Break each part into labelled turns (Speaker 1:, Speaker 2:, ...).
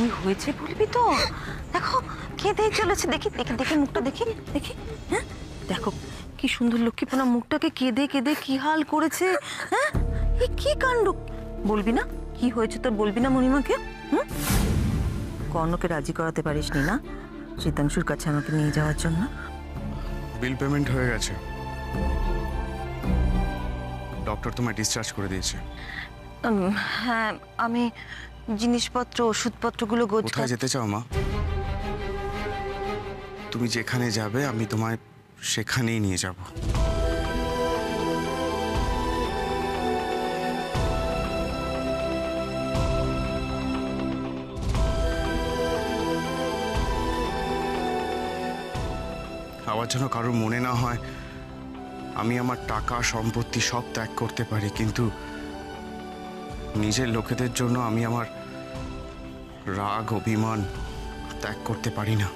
Speaker 1: কি হয়েছে বলবি তো? দেখো কেঁদে চলেছে, দেখি দেখি দেখি মুখটা দেখি দেখি। হ্যাঁ দেখো কি সুন্দর লক্ষ্মীপনা মুখটাকে কেঁদে কেঁদে কি হাল করেছে। হ্যাঁ এ কি কাণ্ড! বলবি না কি হয়েছে তোর? বলবি না মণিমাকে? হুম, কর্ণকে রাজি করাতে পারিসনি না শীতাংশুর কাছে আমাকে নিয়ে যাওয়ার জন্য?
Speaker 2: বিল পেমেন্ট হয়ে গেছে, ডক্টর তোমায় ডিসচার্জ করে দিয়েছে।
Speaker 1: হ্যাঁ আমি জিনিসপত্র ওষুধপত্রগুলো
Speaker 2: কোথায় যেতে চাও মা? তুমি যেখানে যাবে আমি তোমায় সেখানেই নিয়ে যাব। আবার যেন কারোর মনে না হয় আমি আমার টাকা সম্পত্তি সব ত্যাগ করতে পারি, কিন্তু নিজের লোকেদের জন্য আমি আমার রাগ অভিমান ত্যাগ করতে পারি না।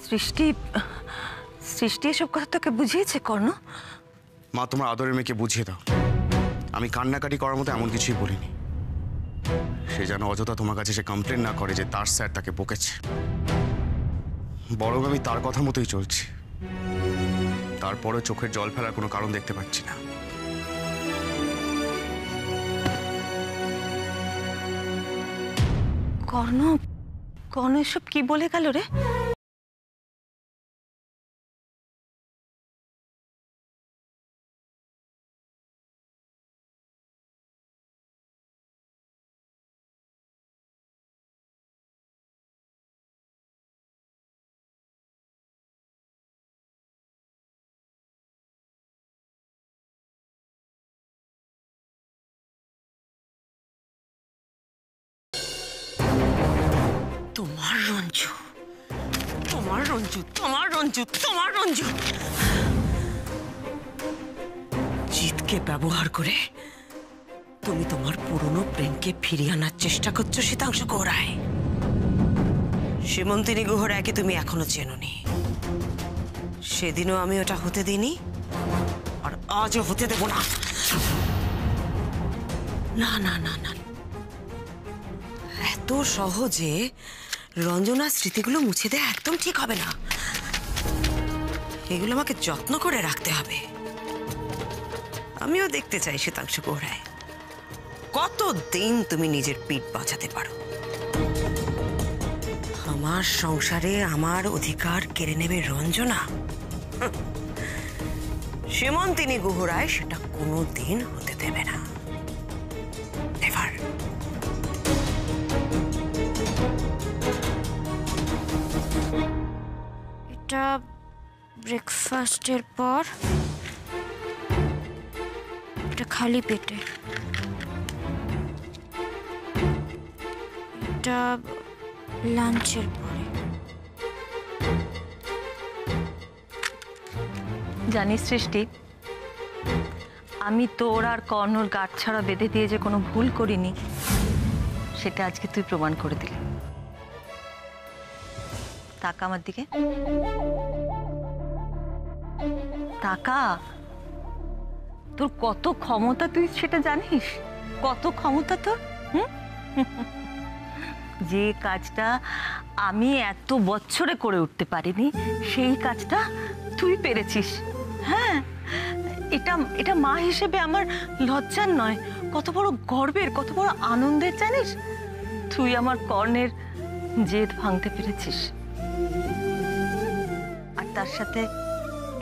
Speaker 1: সৃষ্টি সৃষ্টি এসব কথা তোকে বুঝিয়েছে কর্ণ?
Speaker 2: মা তোমার আদরের মেয়েকে বুঝিয়ে দাও, আমি কান্নাকাটি করার মতো এমন কিছুই বলিনি। সে যেন অযথা তোমার কাছে সে কমপ্লেন না করে যে তার স্যার তাকে বকেছে। বরং আমি তার কথা মতোই চলছি, তারপরে চোখের জল ফেলার কোনো কারণ দেখতে পাচ্ছি না।
Speaker 1: কর্ণ কর্ণ এসব কি বলে গেল রে? তোমার রঞ্জু, তোমার রঞ্জু, তোমার রঞ্জু, তোমার রঞ্জু জিতকে ব্যবহার করে তুমি তোমার পুরনো প্রেমকে ফিরিয়ে আনার চেষ্টা করছো শীতাংশু গৌড়ায়। সীমন্তিনী গুহরায়কে তুমি এখনো চেনোনি। সেদিনও আমি ওটা হতে দিইনি, আর আজও হতে দেব না। না না না না, এত সহজে রঞ্জনার স্মৃতিগুলো মুছে দেয়া একদম ঠিক হবে না। এগুলো আমাকে যত্ন করে রাখতে হবে। আমিও দেখতে চাই শীতাংশু গৌড়ায় কতদিন তুমি নিজের পিঠ বাঁচাতে পারো। আমার সংসারে আমার অধিকার কেড়ে নেবে রঞ্জনা, সীমন্তিনী গুহরায় সেটা কোনোদিন হতে দেবে না। এবার
Speaker 3: এটা ব্রেকফাস্টের পর, এটা খালি পেটে, এটা লাঞ্চের পরে।
Speaker 1: জানিস সৃষ্টি, আমি তোর আর কর্ণর গাঁট ছাড়া বেঁধে দিয়ে যে কোনো ভুল করিনি সেটা আজকে তুই প্রমাণ করে দিলি। তাকা আমার দিকে, তাকা। তোর কত ক্ষমতা তুই সেটা জানিস? কত ক্ষমতা তোর। যে কাজটা আমি এত বছরে করে উঠতে পারিনি সেই কাজটা তুই পেরেছিস। হ্যাঁ, এটা এটা মা হিসেবে আমার লজ্জার নয়, কত বড় গর্বের, কত বড় আনন্দের জানিস? তুই আমার কর্ণের জেদ ভাঙতে পেরেছিস। আর তার সাথে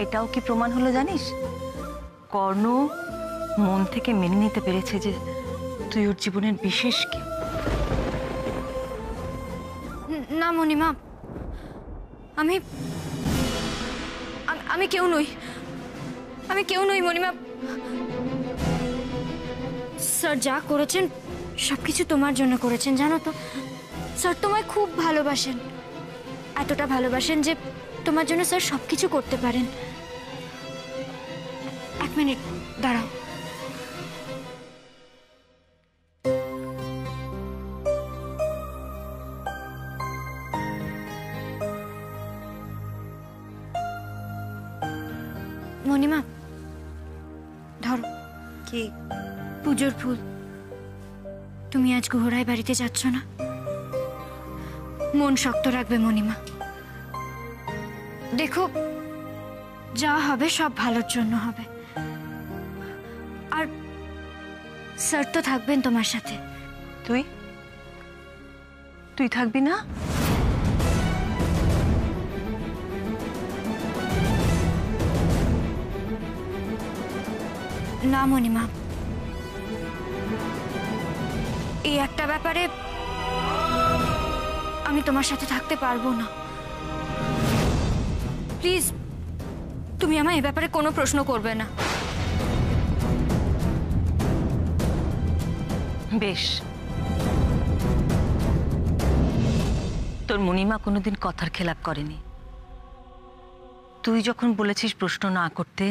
Speaker 1: এটাও কি প্রমাণ হলো জানিস? কর্ণ মন থেকে মেনে নিতে পেরেছে যে তুই ওর জীবনের বিশেষ কেউ।
Speaker 3: না মণিমা, আমি আমি কেউ নই, আমি কেউ নই মণিমা। স্যার যা করেছেন সবকিছু তোমার জন্য করেছেন, জানো তো। স্যার তোমায় খুব ভালোবাসেন, এতটা ভালোবাসেন যে তোমার জন্য স্যার সবকিছু করতে পারেন। এক মিনিট দাঁড়াও। মণিমা ধরো।
Speaker 1: কি?
Speaker 3: পুজোর ফুল, তুমি আজ গুহরায় বাড়িতে যাচ্ছ না? মন শক্ত রাখবে মণিমা। দেখো, যা হবে সব ভালোর জন্য হবে। আর স্যার তো থাকবেন তোমার সাথে।
Speaker 1: তুই তুই থাকবি না?
Speaker 3: না মণিমা, এই একটা ব্যাপারে আমি তোমার সাথে থাকতে পারবো না। প্লিজ, তুমি আমায় এই ব্যাপারে কোনো প্রশ্ন করবে না।
Speaker 1: বেশ, তোর মণিমা কোনোদিন কথার খেলাপ করেনি। তুই যখন বলেছিস প্রশ্ন না করতে,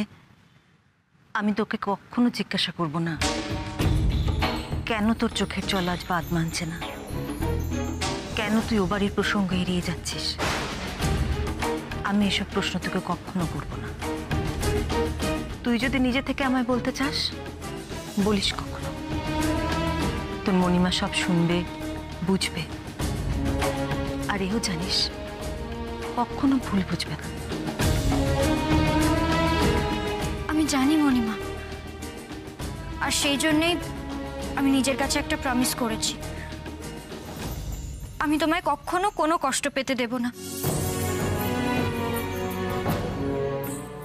Speaker 1: আমি তোকে কখনো জিজ্ঞাসা করব না কেন তোর চোখের জল আজ বাদ মানছে না, কেন তুই ও বাড়ির প্রসঙ্গ এড়িয়ে যাচ্ছিস। আমি এসব প্রশ্ন তোকে কখনো করব না। তুই যদি নিজে থেকে আমায় বলতে চাস, বলিস কখনো। তোর মণিমা সব শুনবে, বুঝবে, আর এও জানিস কখনো ভুল বুঝবে না।
Speaker 3: আমি জানি মণিমা, আর সেই জন্যেই আমি নিজের কাছে একটা প্রমিস করেছি, আমি তোমায় কখনো কোনো কষ্ট পেতে দেব না।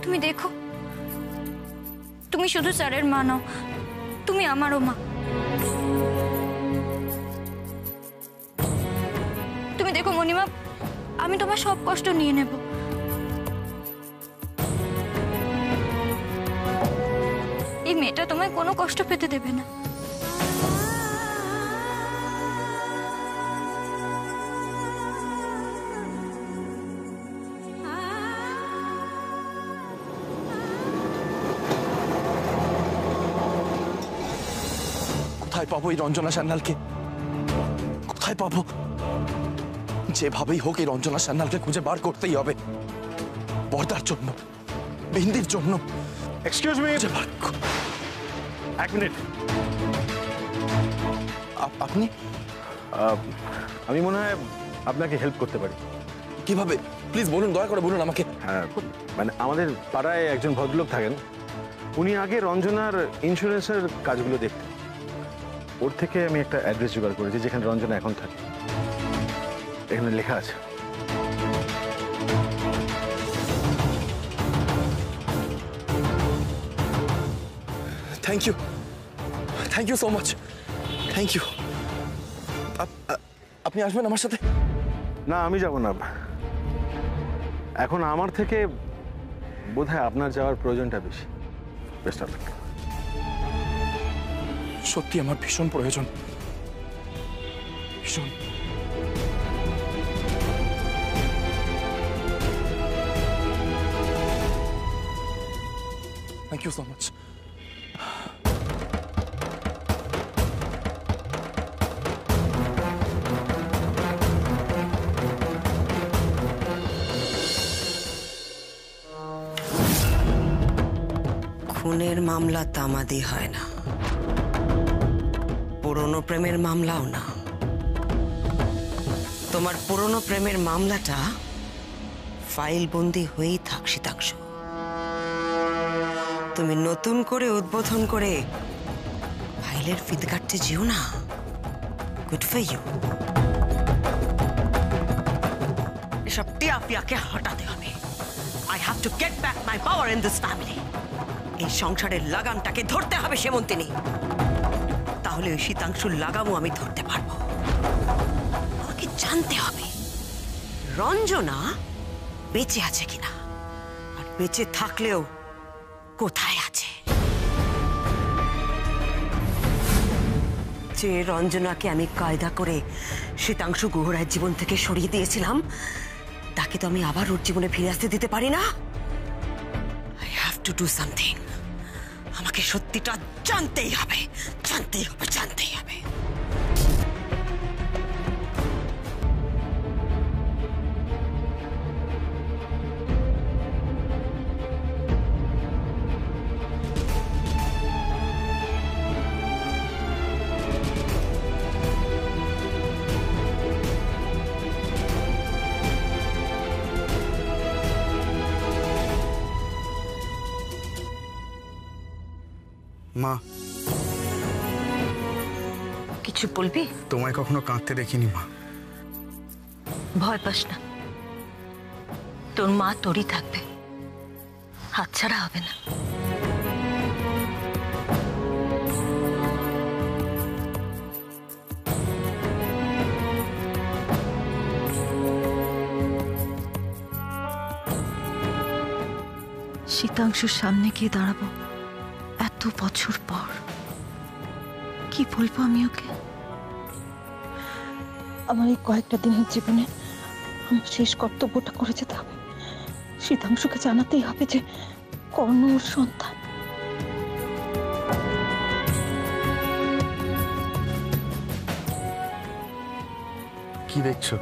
Speaker 3: তুমি দেখো, তুমি শুধু স্যারের মা নও, তুমি আমারও মা। তুমি দেখো মণিমা, আমি তোমার সব কষ্ট নিয়ে নেব। এই মেয়েটা তোমায় কোনো কষ্ট পেতে দেবে না।
Speaker 4: কোথায় পাবো এই রঞ্জনা সান্যালকে? কোথায় পাবো? যেভাবেই হোক এই রঞ্জনা সান্যালকে খুঁজে বার করতেই হবে, বর্দার জন্য, বিন্দির জন্য।
Speaker 5: এক্সকিউজ মি, এক মিনিট।
Speaker 4: আপনি?
Speaker 5: আমি মনে হয় আপনাকে হেল্প করতে পারি।
Speaker 4: কিভাবে? প্লিজ বলুন, দয়া করে বলুন আমাকে।
Speaker 5: হ্যাঁ, মানে আমাদের পাড়ায় একজন ভদ্রলোক থাকেন, উনি আগে রঞ্জনার ইন্স্যুরেন্সের কাজগুলো দেখতেন। ওর থেকে আমি একটা অ্যাড্রেস জোগাড় করেছি যেখানে রঞ্জনা এখন থাকে। এখানে লেখা আছে।
Speaker 4: Thank you, thank you so much, thank you. আপনি আসবেন আমার সাথে?
Speaker 5: না, আমি যাব না। এখন আমার থেকে বোধহয় আপনার যাওয়ার প্রয়োজনটা বেশি। Best of luck.
Speaker 4: সত্যি আমার ভীষণ প্রয়োজন, ভীষণ। Thank you so much.
Speaker 6: খুনের মামলা তামাদি হয় না, পুরনো প্রেমের মামলাও না। তোমার পুরনো প্রেমের মামলাটা ফাইল বন্দি হয়েই থাক শীতাংশু। তুমি নতুন করে উদ্বোধন করে ফাইলের ফিত কাটতে যেও না। Good for you. এসব টিয়াপিয়াকে হটাতে হবে। I have to get back my power in this family. এই সংসারের লাগামটাকে ধরতে হবে সেমন্তিনী, তাহলে ওই শীতাংশুর লাগামও আমি ধরতে পারবো। আমাকে জানতে হবে রঞ্জনা বেঁচে আছে কিনা, আর বেঁচে থাকলেও কোথায় আছে। যে রঞ্জনাকে আমি কায়দা করে শীতাংশু গুহরায়ের জীবন থেকে সরিয়ে দিয়েছিলাম, তাকে তো আমি আবার ওর জীবনে ফিরে আসতে দিতে পারি না। I have to do something. আমাকে সত্যিটা জানতেই হবে, জানতেই হবে, জানতেই হবে।
Speaker 2: মা,
Speaker 1: কিছু বলবি?
Speaker 2: তোমায় কখনো কাঁদতে দেখিনি মা।
Speaker 1: ভয় পাস না, তোর মা তোরই থাকবে, হাতছাড়া হবে না। শীতাংশুর সামনে গিয়ে দাঁড়াবো এত বছর পর, কি বলবো আমি ওকে? আমার এই কয়েকটা দিনের জীবনে আমার শেষ কর্তব্যটা করে যেতে হবে। শীতাংশুকে জানাতেই হবে যে কর্ণ ওর সন্তান।
Speaker 2: কি দেখছো?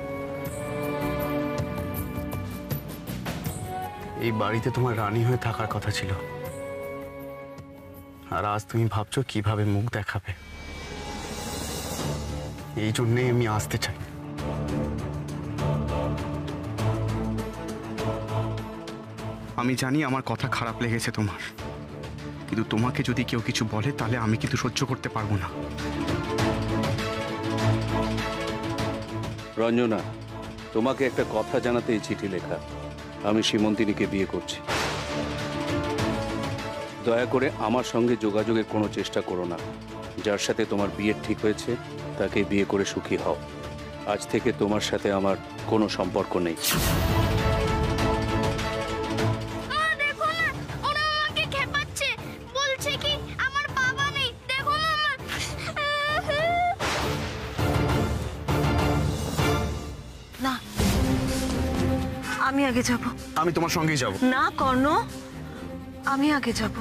Speaker 2: এই বাড়িতে তোমার রানী হয়ে থাকার কথা ছিল, আর আজ তুমি ভাবছো কিভাবে মুখ দেখাবে। এই জন্যেই আমি আসতে চাই। আমি জানি আমার কথা খারাপ লেগেছে তোমার, কিন্তু তোমাকে যদি কেউ কিছু বলে তাহলে আমি কিন্তু সহ্য করতে পারবো না।
Speaker 7: রঞ্জনা, তোমাকে একটা কথা জানাতে এই চিঠি লেখা। আমি সীমন্তিনীকে বিয়ে করছি। দয়া করে আমার সঙ্গে যোগাযোগের কোনো চেষ্টা করো না। যার সাথে তোমার বিয়ে ঠিক হয়েছে তাকে বিয়ে করে সুখী হও। আজ থেকে তোমার সাথে আমার কোনো সম্পর্ক নেই।
Speaker 1: না, আমি আগে যাব।
Speaker 2: আমি তোমার সঙ্গেই যাব।
Speaker 1: না কর্ণ, আমি আগে যাব।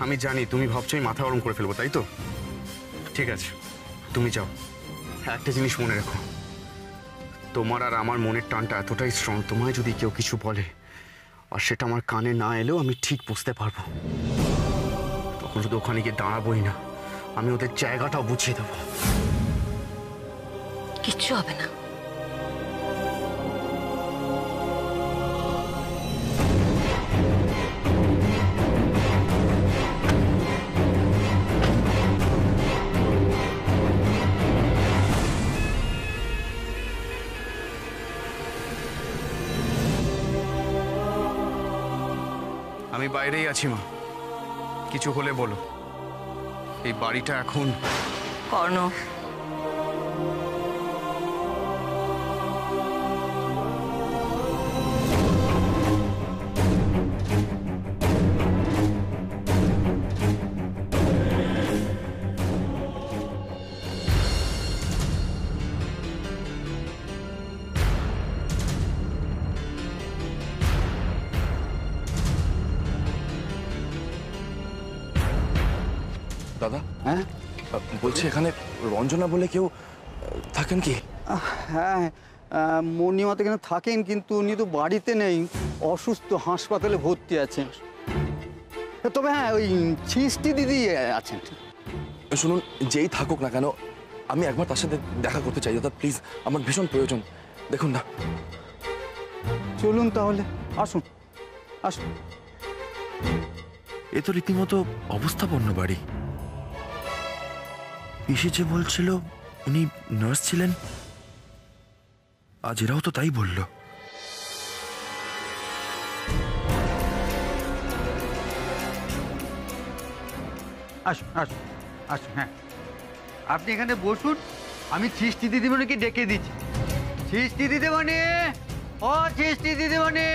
Speaker 2: আমি জানি তুমি ভাবছো আমি মাথা গরম করে ফেলবো, তাই তো? ঠিক আছে, তুমি যাও। একটা জিনিস মনে রেখো, তোমার আর আমার মনের টানটা এতটাই স্ট্রং, তোমায় যদি কেউ কিছু বলে আর সেটা আমার কানে না এলেও আমি ঠিক বুঝতে পারবো। তখন শুধু ওখানে গিয়ে দাঁড়াবোই না, আমি ওদের জায়গাটাও বুঝিয়ে দেবো।
Speaker 1: কিচ্ছু হবে না।
Speaker 2: আমি বাইরেই আছি মা, কিছু হলে বলো। এই বাড়িটা এখন
Speaker 1: কর্ণ,
Speaker 4: দাদা,
Speaker 8: হ্যাঁ
Speaker 4: বলছি এখানে রঞ্জনা বলে কেউ থাকেন কি?
Speaker 8: হ্যাঁ, মণিমা তো এখানে থাকেন, কিন্তু উনি তো বাড়িতে নেই, অসুস্থ, হাসপাতালে ভর্তি আছেন। তবে হ্যাঁ, ওই সৃষ্টি দিদি আছেন।
Speaker 4: শুনুন, যেই থাকুক না কেন, আমি একবার তার সাথে দেখা করতে চাই দাদা, প্লিজ, আমার ভীষণ প্রয়োজন। দেখুন না।
Speaker 8: চলুন তাহলে, আসুন আসুন।
Speaker 9: এ তো রীতিমতো অবস্থাপন্ন বাড়ি। পিসি যে বলছিল উনি নার্স ছিলেন, আজ এরাও তো তাই বলল।
Speaker 8: আসুন আসুন আসুন। হ্যাঁ, আপনি এখানে বসুন, আমি সৃষ্টি দিদিমণিকে ডেকে দিচ্ছি। সৃষ্টি দিদিমণি, ও সৃষ্টি দিদিমণি।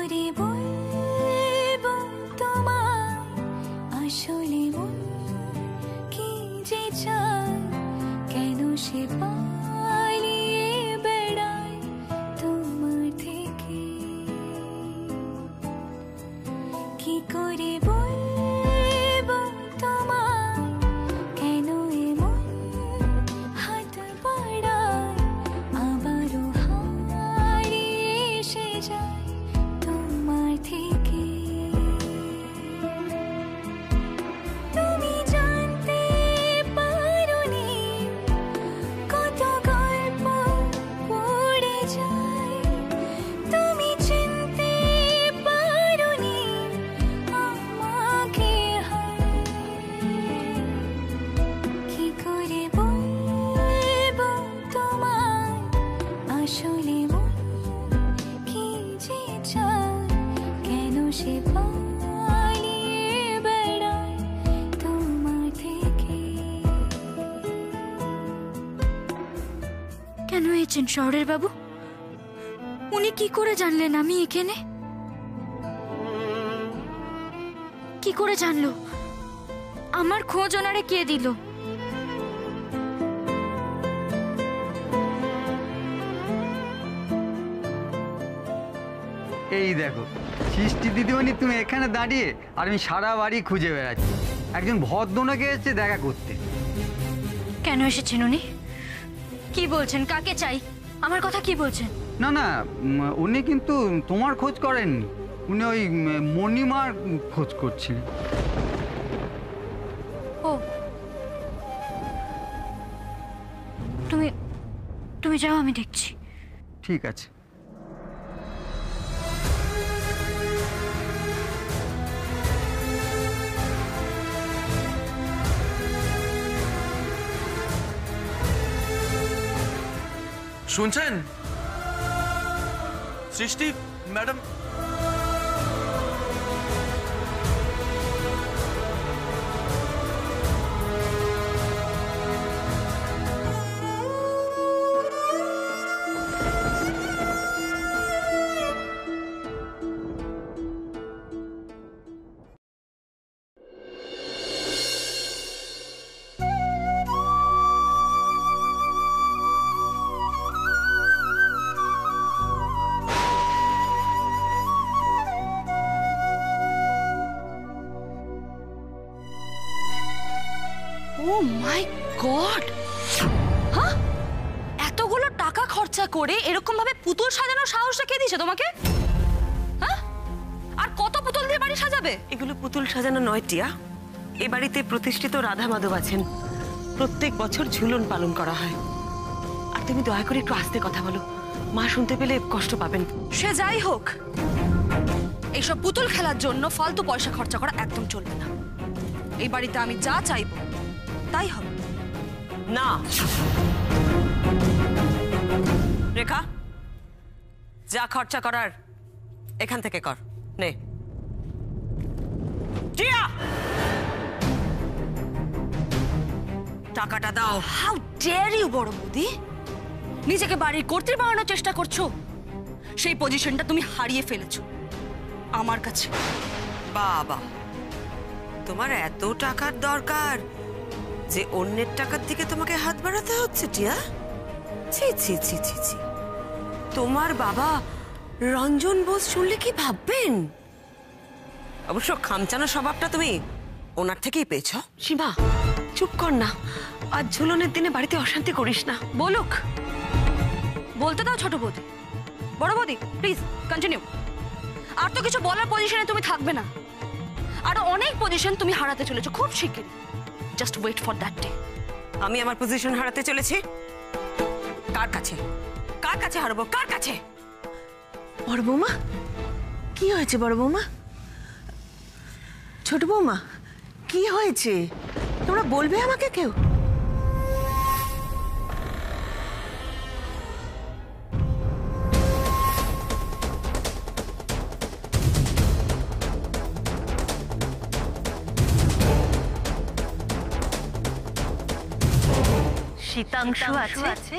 Speaker 10: করে বলবো তোমায় আসলে মন কি যে চায়, কেন সে পালিয়ে বেড়ায় তোমার থেকে। কি করে বলবো তোমায় কেন এমন হাত বাড়ায়, আবারও হারিয়ে এসে যায় তোমার থেকে। তুমি জানতে পারোনি কত গল্প পড়ে যায়, তুমি চিনতে পারোনি আমাকে। কি করে বলবো তোমায় আসলে মন কি যে চায়, কেন সে পালিয়ে বেড়ায় তোমার থেকে।
Speaker 3: কেন এসেছেন শহরের বাবু? উনি কি করে জানলেন আমি এখানে? কি করে জানলো? আমার খোঁজ ওনারে কে দিল?
Speaker 8: এই দেখো সৃষ্টি দিদিমণি, তুমি এখানে দাঁড়িয়ে আর আমি সারা বাড়ি খুঁজে বেড়াচ্ছি একজন ভদ্রলোকে এসেছে দেখা করতে।
Speaker 3: কেন এসেছেন উনি? কি বলছেন? কাকে চাই? আমার কথা কি বলছেন?
Speaker 8: না না, উনি কিন্তু তোমার খোঁজ করেননি, উনি ওই মণিমার খোঁজ করছিলেন।
Speaker 3: ও, তুমি তুমি যাও, আমি দেখছি।
Speaker 8: ঠিক আছে।
Speaker 4: শুনছেন সৃষ্টি ম্যাডাম?
Speaker 1: ও মাই গড! হ্যাঁ, এতগুলো টাকা খরচা করে এরকম ভাবে পুতুল সাজানোর সাহসটা কে দিয়েছে তোমাকে? হ্যাঁ, আর কত পুতুল দিয়ে বাড়ি সাজাবে?
Speaker 6: এগুলো পুতুল সাজানো নয় টিয়া। এ বাড়িতে প্রতিষ্ঠিত রাধা মাধব আছেন, প্রত্যেক বছর ঝুলন পালন করা হয়। আর তুমি দয়া করে একটু আস্তে কথা বলো, মা শুনতে পেলে কষ্ট পাবেন।
Speaker 1: সে যাই হোক, এইসব পুতুল খেলার জন্য ফালতু পয়সা খরচা করা একদম চলবে না। এই বাড়িতে আমি যা চাইবো তাই হবে।
Speaker 6: না রেখা, যা খরচা করার এখান থেকে কর। নে টিয়া, টাকাটা দাও।
Speaker 1: হাউ ডেয়ার ইউ বড় বৌদি! নিজেকে বাড়ির কর্ত্রী বানানোর চেষ্টা করছো, সেই পজিশনটা তুমি হারিয়ে ফেলেছো আমার কাছে।
Speaker 6: বাবা, তোমার এত টাকার দরকার যে অন্যের টাকার দিকে তোমাকে হাত বাড়াতে হচ্ছে টিয়া? ছি ছি ছি ছি ছি। তোমার বাবা রঞ্জন বোস শুনলে কি ভাববেন? অবশ্য খামচানো স্বভাবটা তুমি ওনার থেকেই পেয়েছ। সীমা চুপ কর না, আজ ঝুলনের দিনে বাড়িতে অশান্তি করিস না।
Speaker 1: বলুক, বলতে দাও ছোট বৌদি। বড় বৌদি প্লিজ কন্টিনিউ। আর তো কিছু বলার পজিশনে তুমি থাকবে না, আরো অনেক পজিশন তুমি হারাতে চলেছো খুব শিগগিরই। Just wait for that day.
Speaker 6: আমি আমার পজিশন হারাতে চলেছি? কার কাছে? কার কাছে হারবো? কার কাছে?
Speaker 1: বড় বৌমা, কি হয়েছে বড় বৌমা? ছোট বৌমা, কি হয়েছে? তোমরা বলবে আমাকে কেউ? শীতাংশু আছে?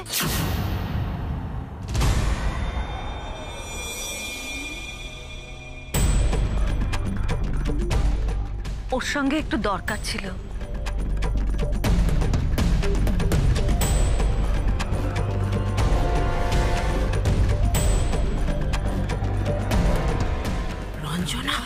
Speaker 1: ওর সঙ্গে একটু দরকার ছিল।
Speaker 6: রঞ্জনা